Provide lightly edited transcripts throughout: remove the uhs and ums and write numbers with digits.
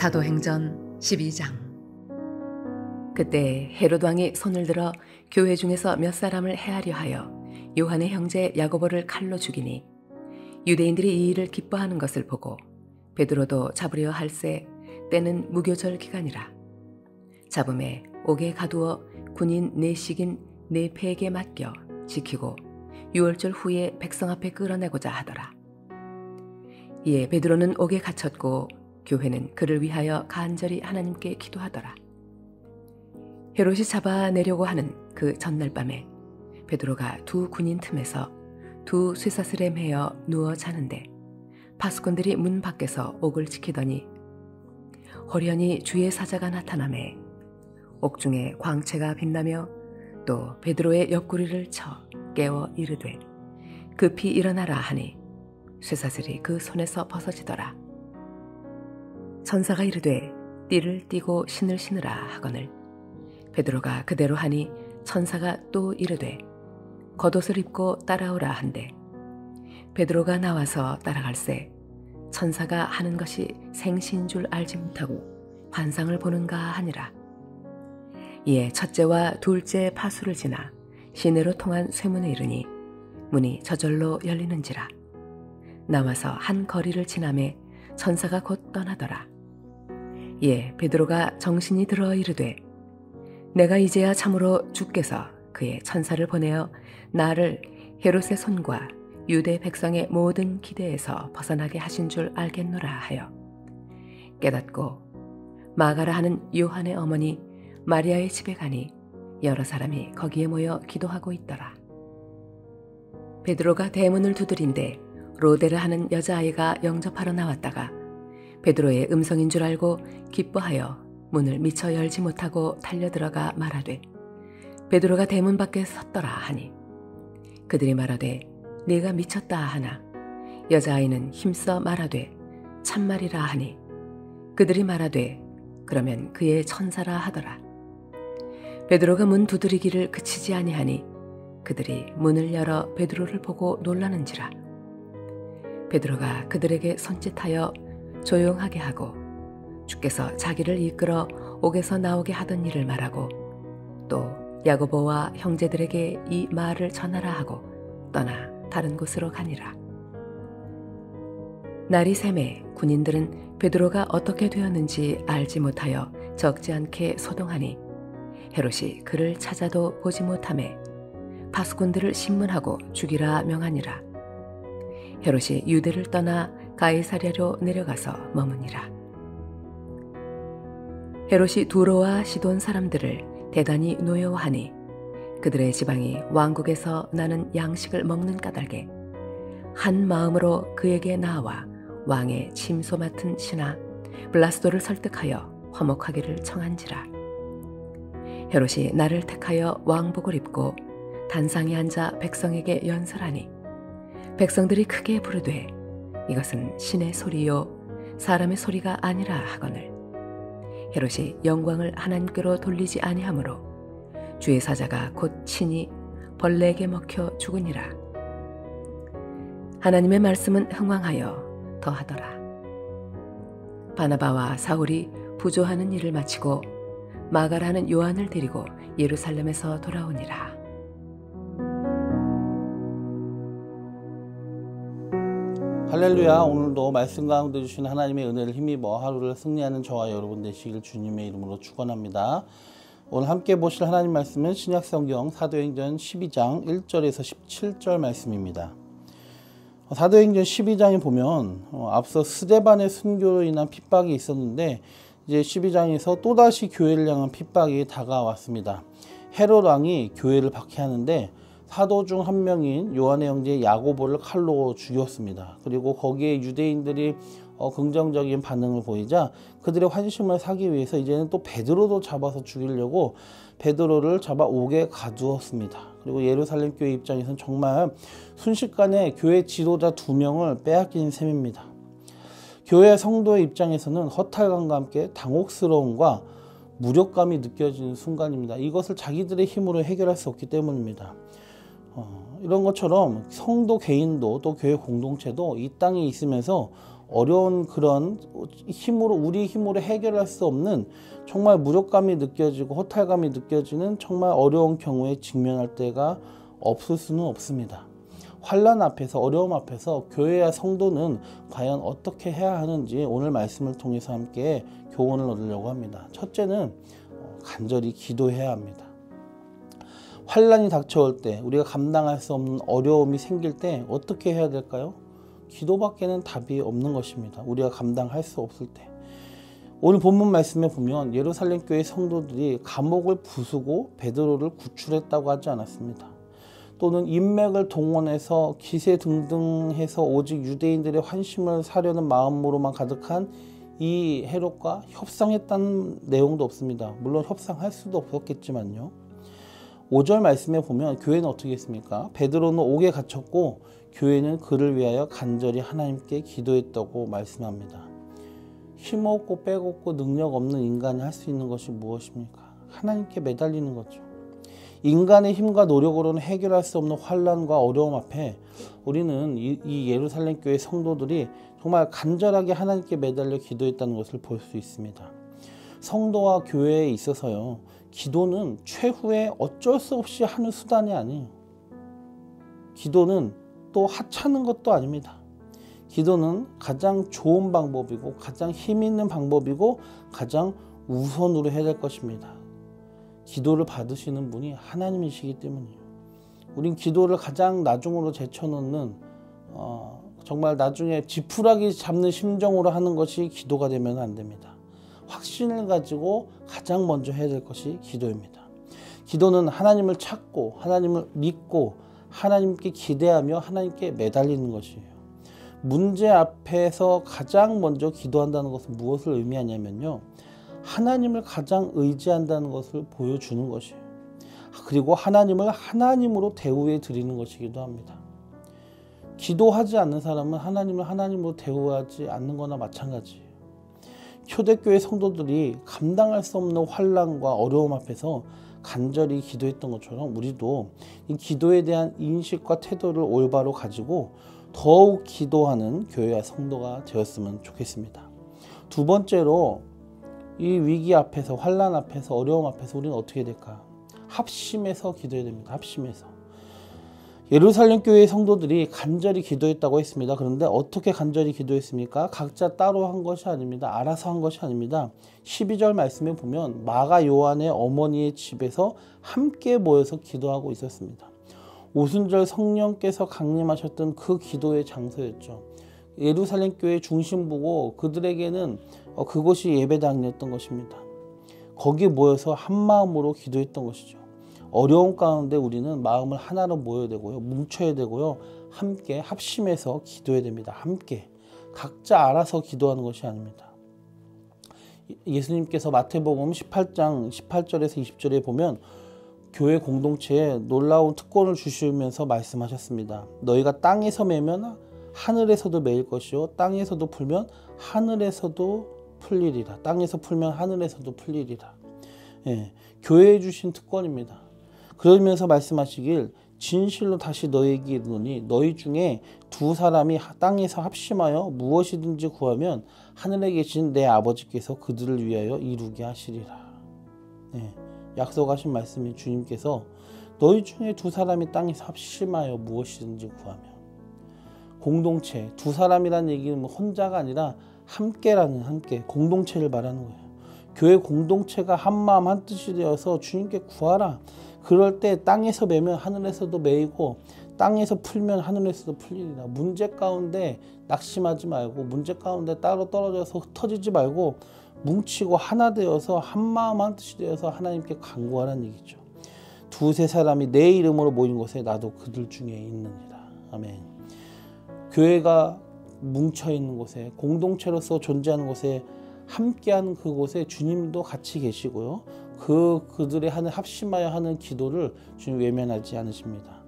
사도행전 12장. 그때 헤롯 왕이 손을 들어 교회 중에서 몇 사람을 해하려 하여 요한의 형제 야고보를 칼로 죽이니, 유대인들이 이 일을 기뻐하는 것을 보고 베드로도 잡으려 할세 때는 무교절 기간이라. 잡음에 옥에 가두어 군인 4씩인 4패에게 맡겨 지키고 6월절 후에 백성 앞에 끌어내고자 하더라. 이에 베드로는 옥에 갇혔고 교회는 그를 위하여 간절히 하나님께 기도하더라. 헤롯이 잡아내려고 하는 그 전날 밤에 베드로가 두 군인 틈에서 두 쇠사슬에 매여 누워 자는데, 파수꾼들이 문 밖에서 옥을 지키더니 호련히 주의 사자가 나타나매 옥중에 광채가 빛나며 또 베드로의 옆구리를 쳐 깨워 이르되 급히 일어나라 하니 쇠사슬이 그 손에서 벗어지더라. 천사가 이르되 띠를 띠고 신을 신으라 하거늘 베드로가 그대로 하니 천사가 또 이르되 겉옷을 입고 따라오라 한대 베드로가 나와서 따라갈새 천사가 하는 것이 생시인 줄 알지 못하고 환상을 보는가 하니라. 이에 첫째와 둘째 파수를 지나 시내로 통한 쇠문에 이르니 문이 저절로 열리는지라. 나와서 한 거리를 지나매 천사가 곧 떠나더라. 이에 베드로가 정신이 들어 이르되 내가 이제야 참으로 주께서 그의 천사를 보내어 나를 헤롯의 손과 유대 백성의 모든 기대에서 벗어나게 하신 줄 알겠노라 하여 깨닫고 마가라 하는 요한의 어머니 마리아의 집에 가니 여러 사람이 거기에 모여 기도하고 있더라. 베드로가 대문을 두드린데 로데라 하는 여자아이가 영접하러 나왔다가 베드로의 음성인 줄 알고 기뻐하여 문을 미처 열지 못하고 달려들어가 말하되 베드로가 대문 밖에 섰더라 하니, 그들이 말하되 네가 미쳤다 하나 여자아이는 힘써 말하되 참말이라 하니, 그들이 말하되 그러면 그의 천사라 하더라. 베드로가 문 두드리기를 그치지 아니하니 그들이 문을 열어 베드로를 보고 놀라는지라. 베드로가 그들에게 손짓하여 조용하게 하고 주께서 자기를 이끌어 옥에서 나오게 하던 일을 말하고 또 야고보와 형제들에게 이 말을 전하라 하고 떠나 다른 곳으로 가니라. 날이 새매 군인들은 베드로가 어떻게 되었는지 알지 못하여 적지 않게 소동하니 헤롯이 그를 찾아도 보지 못하매 파수꾼들을 신문하고 죽이라 명하니라. 헤롯이 유대를 떠나 가이사랴로 내려가서 머무니라. 헤롯이 두로와 시돈 사람들을 대단히 노여워하니 그들의 지방이 왕국에서 나는 양식을 먹는 까닭에 한 마음으로 그에게 나와 왕의 침소 맡은 신하 블라스도를 설득하여 화목하기를 청한지라. 헤롯이 나를 택하여 왕복을 입고 단상에 앉아 백성에게 연설하니 백성들이 크게 부르되 이것은 신의 소리요 사람의 소리가 아니라 하거늘 헤롯이 영광을 하나님께로 돌리지 아니하므로 주의 사자가 곧 친히 벌레에게 먹혀 죽으니라. 하나님의 말씀은 흥왕하여 더하더라. 바나바와 사울이 부조하는 일을 마치고 마가라는 요한을 데리고 예루살렘에서 돌아오니라. 할렐루야. 오늘도 말씀 가운데 주신 하나님의 은혜를 힘입어 하루를 승리하는 저와 여러분 되시길 주님의 이름으로 축원합니다. 오늘 함께 보실 하나님 말씀은 신약성경 사도행전 12장 1절에서 17절 말씀입니다. 사도행전 12장에 보면 앞서 스데반의 순교로 인한 핍박이 있었는데 이제 12장에서 또다시 교회를 향한 핍박이 다가왔습니다. 헤롯 왕이 교회를 박해하는데 사도 중 한 명인 요한의 형제 야고보를 칼로 죽였습니다. 그리고 거기에 유대인들이 긍정적인 반응을 보이자 그들의 환심을 사기 위해서 이제는 또 베드로도 잡아서 죽이려고 베드로를 잡아 옥에 가두었습니다. 그리고 예루살렘 교회 입장에서는 정말 순식간에 교회 지도자 2명을 빼앗긴 셈입니다. 교회 성도의 입장에서는 허탈감과 함께 당혹스러움과 무력감이 느껴지는 순간입니다. 이것을 자기들의 힘으로 해결할 수 없기 때문입니다. 이런 것처럼 성도 개인도 또 교회 공동체도 이 땅에 있으면서 어려운 그런 힘으로 우리 힘으로 해결할 수 없는 정말 무력감이 느껴지고 허탈감이 느껴지는 정말 어려운 경우에 직면할 때가 없을 수는 없습니다. 환난 앞에서 어려움 앞에서 교회와 성도는 과연 어떻게 해야 하는지 오늘 말씀을 통해서 함께 교훈을 얻으려고 합니다. 첫째는 간절히 기도해야 합니다. 환난이 닥쳐올 때 우리가 감당할 수 없는 어려움이 생길 때 어떻게 해야 될까요? 기도밖에는 답이 없는 것입니다. 우리가 감당할 수 없을 때. 오늘 본문 말씀에 보면 예루살렘 교회 성도들이 감옥을 부수고 베드로를 구출했다고 하지 않았습니다. 또는 인맥을 동원해서 기세 등등해서 오직 유대인들의 환심을 사려는 마음으로만 가득한 이 헤롯과 협상했다는 내용도 없습니다. 물론 협상할 수도 없었겠지만요. 5절 말씀에 보면 교회는 어떻게 했습니까? 베드로는 옥에 갇혔고 교회는 그를 위하여 간절히 하나님께 기도했다고 말씀합니다. 힘없고 빼곡고 능력 없는 인간이 할 수 있는 것이 무엇입니까? 하나님께 매달리는 거죠. 인간의 힘과 노력으로는 해결할 수 없는 환난과 어려움 앞에 우리는 이 예루살렘 교회 성도들이 정말 간절하게 하나님께 매달려 기도했다는 것을 볼 수 있습니다. 성도와 교회에 있어서요, 기도는 최후의 어쩔 수 없이 하는 수단이 아니에요. 기도는 또 하찮은 것도 아닙니다. 기도는 가장 좋은 방법이고 가장 힘 있는 방법이고 가장 우선으로 해야 될 것입니다. 기도를 받으시는 분이 하나님이시기 때문이에요. 우린 기도를 가장 나중으로 제쳐놓는 정말 나중에 지푸라기 잡는 심정으로 하는 것이 기도가 되면 안 됩니다. 확신을 가지고 가장 먼저 해야 될 것이 기도입니다. 기도는 하나님을 찾고 하나님을 믿고 하나님께 기대하며 하나님께 매달리는 것이에요. 문제 앞에서 가장 먼저 기도한다는 것은 무엇을 의미하냐면요, 하나님을 가장 의지한다는 것을 보여주는 것이에요. 그리고 하나님을 하나님으로 대우해 드리는 것이기도 합니다. 기도하지 않는 사람은 하나님을 하나님으로 대우하지 않는 거나 마찬가지예요. 초대교회 성도들이 감당할 수 없는 환난과 어려움 앞에서 간절히 기도했던 것처럼 우리도 이 기도에 대한 인식과 태도를 올바로 가지고 더욱 기도하는 교회와 성도가 되었으면 좋겠습니다. 두 번째로, 이 위기 앞에서, 환난 앞에서, 어려움 앞에서 우리는 어떻게 될까? 합심해서 기도해야 됩니다. 합심해서. 예루살렘 교회의 성도들이 간절히 기도했다고 했습니다. 그런데 어떻게 간절히 기도했습니까? 각자 따로 한 것이 아닙니다. 알아서 한 것이 아닙니다. 12절 말씀에 보면 마가 요한의 어머니의 집에서 함께 모여서 기도하고 있었습니다. 오순절 성령께서 강림하셨던 그 기도의 장소였죠. 예루살렘 교회의 중심부고 그들에게는 그곳이 예배당이었던 것입니다. 거기에 모여서 한마음으로 기도했던 것이죠. 어려운 가운데 우리는 마음을 하나로 모여야 되고요. 뭉쳐야 되고요. 함께 합심해서 기도해야 됩니다. 함께. 각자 알아서 기도하는 것이 아닙니다. 예수님께서 마태복음 18장 18절에서 20절에 보면 교회 공동체에 놀라운 특권을 주시면서 말씀하셨습니다. 너희가 땅에서 매면 하늘에서도 매일 것이요 땅에서도 풀면 하늘에서도 풀리리라. 땅에서 풀면 하늘에서도 풀리리라. 예, 교회에 주신 특권입니다. 그러면서 말씀하시길 진실로 다시 너희에게 이르노니 너희 중에 두 사람이 땅에서 합심하여 무엇이든지 구하면 하늘에 계신 내 아버지께서 그들을 위하여 이루게 하시리라. 예, 약속하신 말씀이 주님께서 너희 중에 두 사람이 땅에서 합심하여 무엇이든지 구하면, 공동체, 두 사람이라는 얘기는 혼자가 아니라 함께라는, 함께 공동체를 말하는 거예요. 교회 공동체가 한마음 한뜻이 되어서 주님께 구하라. 그럴 때 땅에서 매면 하늘에서도 매이고 땅에서 풀면 하늘에서도 풀리리라. 문제 가운데 낙심하지 말고 문제 가운데 따로 떨어져서 흩어지지 말고 뭉치고 하나 되어서 한마음 한뜻이 되어서 하나님께 간구하라는 얘기죠. 두세 사람이 내 이름으로 모인 곳에 나도 그들 중에 있느니라. 아멘. 교회가 뭉쳐있는 곳에, 공동체로서 존재하는 곳에, 함께하는 그곳에 주님도 같이 계시고요. 그들의 하는 합심하여 하는 기도를 주님 외면하지 않으십니다.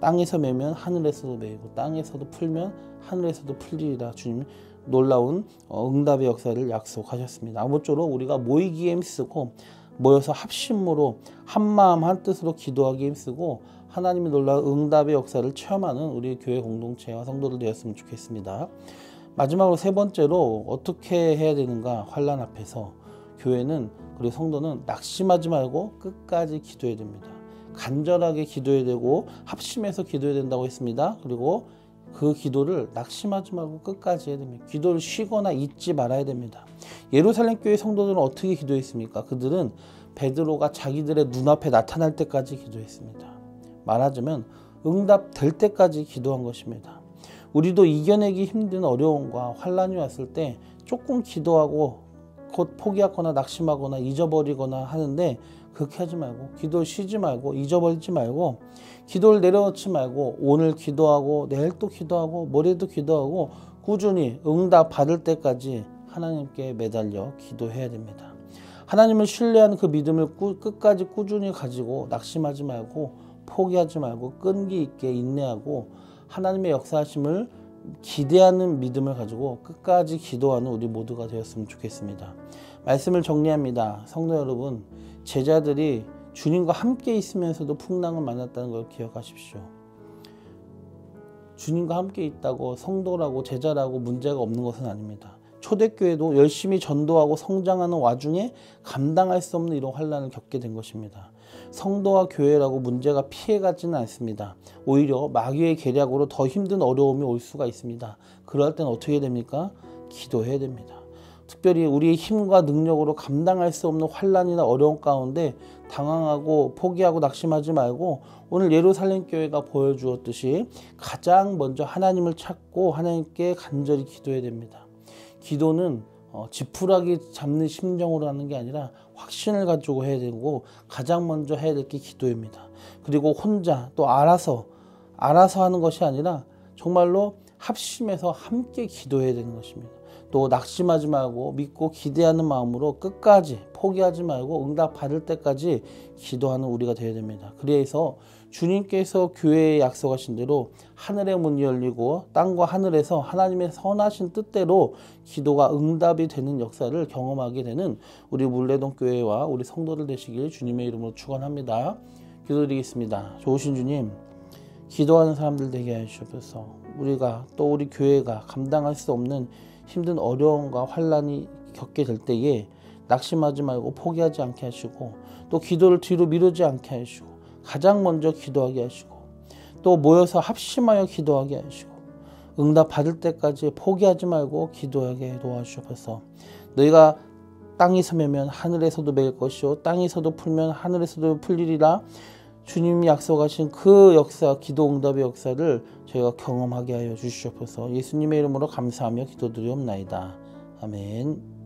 땅에서 매면 하늘에서도 매이고 땅에서도 풀면 하늘에서도 풀리리라. 주님 놀라운 응답의 역사를 약속하셨습니다. 아무쪼록 우리가 모이기에 힘쓰고 모여서 합심으로 한마음 한뜻으로 기도하기에 힘쓰고 하나님의 놀라운 응답의 역사를 체험하는 우리 교회 공동체와 성도들 되었으면 좋겠습니다. 마지막으로 세 번째로 어떻게 해야 되는가? 환난 앞에서 교회는 그리고 성도는 낙심하지 말고 끝까지 기도해야 됩니다. 간절하게 기도해야 되고 합심해서 기도해야 된다고 했습니다. 그리고 그 기도를 낙심하지 말고 끝까지 해야 됩니다. 기도를 쉬거나 잊지 말아야 됩니다. 예루살렘 교회 성도들은 어떻게 기도했습니까? 그들은 베드로가 자기들의 눈앞에 나타날 때까지 기도했습니다. 말하자면 응답될 때까지 기도한 것입니다. 우리도 이겨내기 힘든 어려움과 환난이 왔을 때 조금 기도하고 곧 포기하거나 낙심하거나 잊어버리거나 하는데 그렇게 하지 말고 기도 쉬지 말고 잊어버리지 말고 기도를 내려놓지 말고 오늘 기도하고 내일 또 기도하고 모레도 기도하고 꾸준히 응답 받을 때까지 하나님께 매달려 기도해야 됩니다. 하나님을 신뢰하는 그 믿음을 끝까지 꾸준히 가지고 낙심하지 말고 포기하지 말고 끈기 있게 인내하고 하나님의 역사하심을 기대하는 믿음을 가지고 끝까지 기도하는 우리 모두가 되었으면 좋겠습니다. 말씀을 정리합니다. 성도 여러분, 제자들이 주님과 함께 있으면서도 풍랑을 만났다는 걸 기억하십시오. 주님과 함께 있다고 성도라고 제자라고 문제가 없는 것은 아닙니다. 초대교회도 열심히 전도하고 성장하는 와중에 감당할 수 없는 이런 환난을 겪게 된 것입니다. 성도와 교회라고 문제가 피해가지는 않습니다. 오히려 마귀의 계략으로 더 힘든 어려움이 올 수가 있습니다. 그럴 땐 어떻게 됩니까? 기도해야 됩니다. 특별히 우리의 힘과 능력으로 감당할 수 없는 환난이나 어려움 가운데 당황하고 포기하고 낙심하지 말고 오늘 예루살렘 교회가 보여주었듯이 가장 먼저 하나님을 찾고 하나님께 간절히 기도해야 됩니다. 기도는 지푸라기 잡는 심정으로 하는 게 아니라 확신을 가지고 해야 되고 가장 먼저 해야 될 게 기도입니다. 그리고 혼자 또 알아서 하는 것이 아니라 정말로 합심해서 함께 기도해야 되는 것입니다. 또 낙심하지 말고 믿고 기대하는 마음으로 끝까지 포기하지 말고 응답 받을 때까지 기도하는 우리가 되어야 됩니다. 그래서 주님께서 교회에 약속하신 대로 하늘의 문이 열리고 땅과 하늘에서 하나님의 선하신 뜻대로 기도가 응답이 되는 역사를 경험하게 되는 우리 물레동 교회와 우리 성도들 되시길 주님의 이름으로 축원합니다. 기도드리겠습니다. 좋으신 주님, 기도하는 사람들 되게 해주셔서 우리가 또 우리 교회가 감당할 수 없는 힘든 어려움과 환난이 겪게 될 때에 낙심하지 말고 포기하지 않게 하시고 또 기도를 뒤로 미루지 않게 하시고 가장 먼저 기도하게 하시고 또 모여서 합심하여 기도하게 하시고 응답 받을 때까지 포기하지 말고 기도하게 도와주셔서 너희가 땅에서 매면 하늘에서도 매일 것이요 땅에서도 풀면 하늘에서도 풀리리라. 주님이 약속하신 그 역사, 기도 응답의 역사를 저희가 경험하게 하여 주시옵소서. 예수님의 이름으로 감사하며 기도드리옵나이다. 아멘.